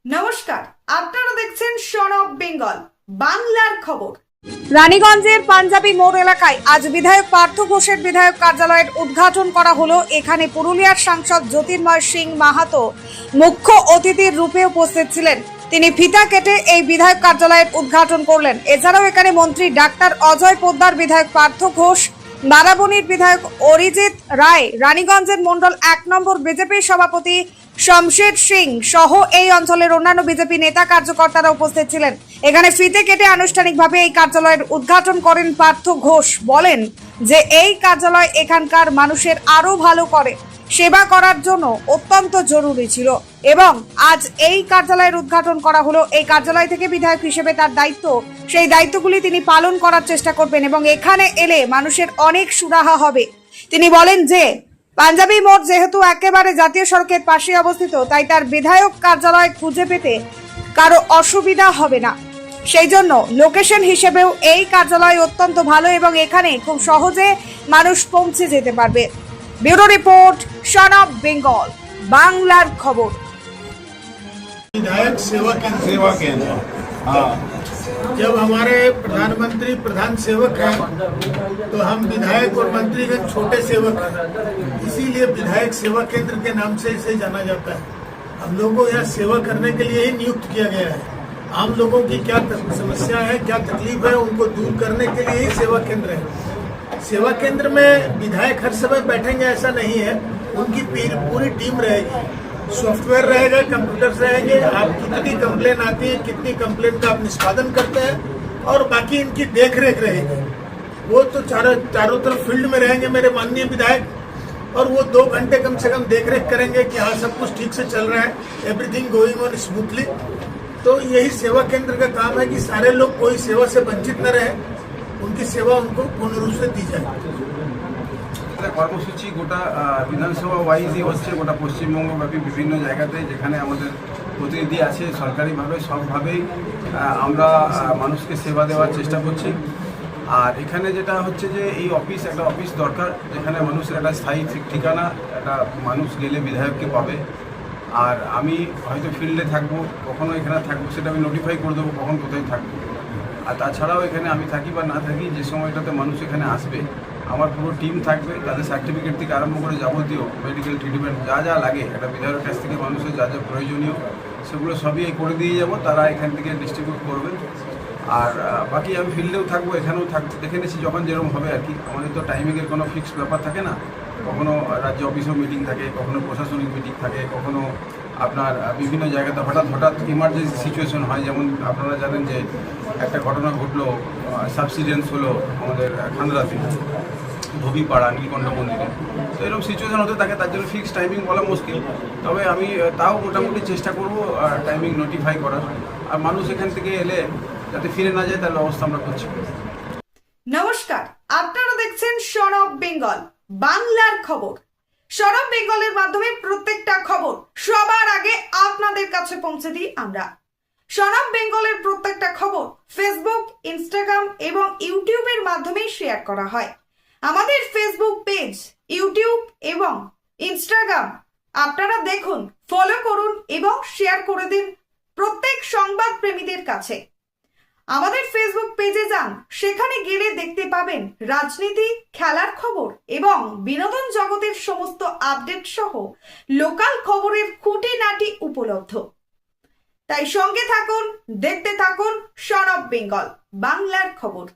নমস্কার, আপনারা দেখছেন সন অফ বেঙ্গল বাংলার খবর। রানীগঞ্জের পাঞ্জাবি মোড় এলাকায় আজ বিধায়ক পার্থ ঘোষের বিধায়ক কার্যালয়ের উদ্ঘাটন করা হলো। এখানে পুরুলিয়ার সাংসদ জ্যোতির্ময় সিং মাহাতো মুখ্য অতিথির রূপে উপস্থিত ছিলেন। তিনি ফিতা কেটে এই বিধায়ক কার্যালয়ের উদ্ঘাটন করলেন। এছাড়াও এখানে মন্ত্রী ডাক্তার অজয় পোদ্দার, বিধায়ক পার্থ ঘোষ, বারাবণীর বিধায়ক অরিজিৎ রায়, রানীগঞ্জের মন্ডল 1 নম্বর বিজেপির সভাপতি শমশের সিং সহ এই অঞ্চলের অন্যান্য বিজেপি নেতা কার্যকর্তারা উপস্থিত ছিলেন। এখানে ফিতে কেটে আনুষ্ঠানিকভাবে এই কার্যালয়ের উদ্ঘাটন করেন পার্থ ঘোষ। বলেন যে এই কার্যালয় এখানকার মানুষের আরো ভালো করে সেবা করার জন্য অত্যন্ত জরুরি ছিল এবং আজ এই কার্যালয়ের উদ্ঘাটন করা হলো। এই কার্যালয় থেকে বিধায়ক হিসেবে তার দায়িত্ব, সেই দায়িত্বগুলি তিনি পালন করার চেষ্টা করবেন এবং এখানে এলে মানুষের অনেক সুরাহা হবে। তিনি বলেন যে পাঞ্জাবি মোড় যেহেতু একেবারে জাতীয় সড়কের পাশে অবস্থিত, তাই তার বিধায়ক কার্যালয় খুঁজে পেতে কারো অসুবিধা হবে না। সেই জন্য লোকেশন হিসেবেও এই কার্যালয় অত্যন্ত ভালো এবং এখানে খুব সহজে মানুষ পৌঁছে যেতে পারবে। Bureau report, son of Bengal বাংলার খবর। विधायक सेवा केंद्र हाँ, जब हमारे प्रधानमंत्री प्रधान सेवक हैं तो हम विधायक और मंत्रीगण छोटे सेवक हैं, इसीलिए विधायक सेवा केंद्र के नाम से इसे जाना जाता है। हम लोगों को यहाँ सेवा करने के लिए ही नियुक्त किया गया है। आम लोगों की क्या समस्या है, क्या तकलीफ है, उनको दूर करने के लिए ही सेवा केंद्र है। सेवा केंद्र में विधायक हर समय बैठेंगे ऐसा नहीं है, उनकी पूरी टीम रहेगी, सॉफ्टवेयर रहेगा, कंप्यूटर्स रहेंगे। आप कितनी कंप्लेन आती है, कितनी कंप्लेन का आप निष्पादन करते हैं और बाकी इनकी देख रेख रहेगी। वो तो चारों तरफ फील्ड में रहेंगे मेरे माननीय विधायक, और वो 2 घंटे कम से कम देख रेख करेंगे कि हाँ सब कुछ ठीक से चल रहा है, एवरीथिंग गोइंग ऑन स्मूथली। तो यही सेवा केंद्र का काम है कि सारे लोग कोई सेवा से वंचित न रहे, उनकी सेवा उनको पूर्ण रूप से दी जाए। কর্মসূচি গোটা বিধানসভা ওয়াইজই হচ্ছে, গোটা পশ্চিমবঙ্গব্যাপী বিভিন্ন জায়গাতে যেখানে আমাদের প্রতিনিধি আছে সরকারিভাবে সবভাবেই আমরা মানুষকে সেবা দেওয়ার চেষ্টা করছি। আর এখানে যেটা হচ্ছে যে এই একটা অফিস দরকার, যেখানে মানুষের একটা স্থায়ী ঠিকানা, একটা মানুষ গেলে বিধায়ককে পাবে। আর আমি হয়তো ফিল্ডে থাকবো, কখনো এখানে থাকবো, সেটা আমি নোটিফাই করে দেবো কখন কোথায় থাকবো। আর তাছাড়াও এখানে আমি থাকি বা না থাকি, যে সময়টাতে মানুষ এখানে আসবে আমার পুরো টিম থাকবে, তাদের সার্টিফিকেট থেকে আরম্ভ করে যাবতীয় মেডিকেল ট্রিটমেন্ট যা যা লাগে একটা বিধায়কের কাছ থেকে মানুষের যা যা প্রয়োজনীয় সেগুলো সবই করে দিয়ে যাব, তারা এখান থেকে ডিস্ট্রিবিউট করবে। আর বাকি আমি ফিল্ডেও থাকবো, এখানেও থাকবো, দেখে নিচ্ছি যখন যেরকম হবে আর কি। আমাদের তো টাইমিংয়ের কোনো ফিক্সড ব্যাপার থাকে না, কখনো রাজ্য অফিসেও মিটিং থাকে, কখনো প্রশাসনিক মিটিং থাকে, কখনো আপনার বিভিন্ন জায়গাতে হঠাৎ ইমার্জেন্সি সিচুয়েশন হয়। যেমন আপনারা জানেন যে একটা ঘটনা ঘটলো, সাবসিডেন্স হলো আমাদের খান্দাতে, ধোবিপাড়া নীলকণ্ঠ মন্দিরে। তো এরকম সিচুয়েশন হতে থাকে, তার জন্য ফিক্সড টাইমিং বলা মুশকিল। তবে আমি তাও মোটামুটি চেষ্টা করব টাইমিং নোটিফাই করার, আর মানুষ এখান থেকে এলে যাতে ফিরে না যায় তার ব্যবস্থা আমরা করছি। নমস্কার, আপনারা দেখছেন সন অফ বেঙ্গল বাংলার খবর। সন অফ বেঙ্গলের মাধ্যমে প্রত্যেকটা খবর সবার আগে আপনাদের কাছে পৌঁছে দিই আমরা। সন অফ বেঙ্গলের প্রত্যেকটা খবর ফেসবুক, ইনস্টাগ্রাম এবং ইউটিউবের মাধ্যমে শেয়ার করা হয়। আমাদের ফেসবুক পেজ, ইউটিউব এবং ইনস্টাগ্রাম আপনারা দেখুন, ফলো করুন এবং শেয়ার করে দিন প্রত্যেক সংবাদ প্রেমীদের কাছে। আমাদের ফেসবুক পেজে যান, সেখানে গেলে দেখতে পাবেন রাজনীতি, খেলার খবর এবং বিনোদন জগতের সমস্ত আপডেট সহ লোকাল খবরের খুঁটিনাটি উপলব্ধ। তাই সঙ্গে থাকুন, দেখতে থাকুন সন অফ বেঙ্গল বাংলার খবর।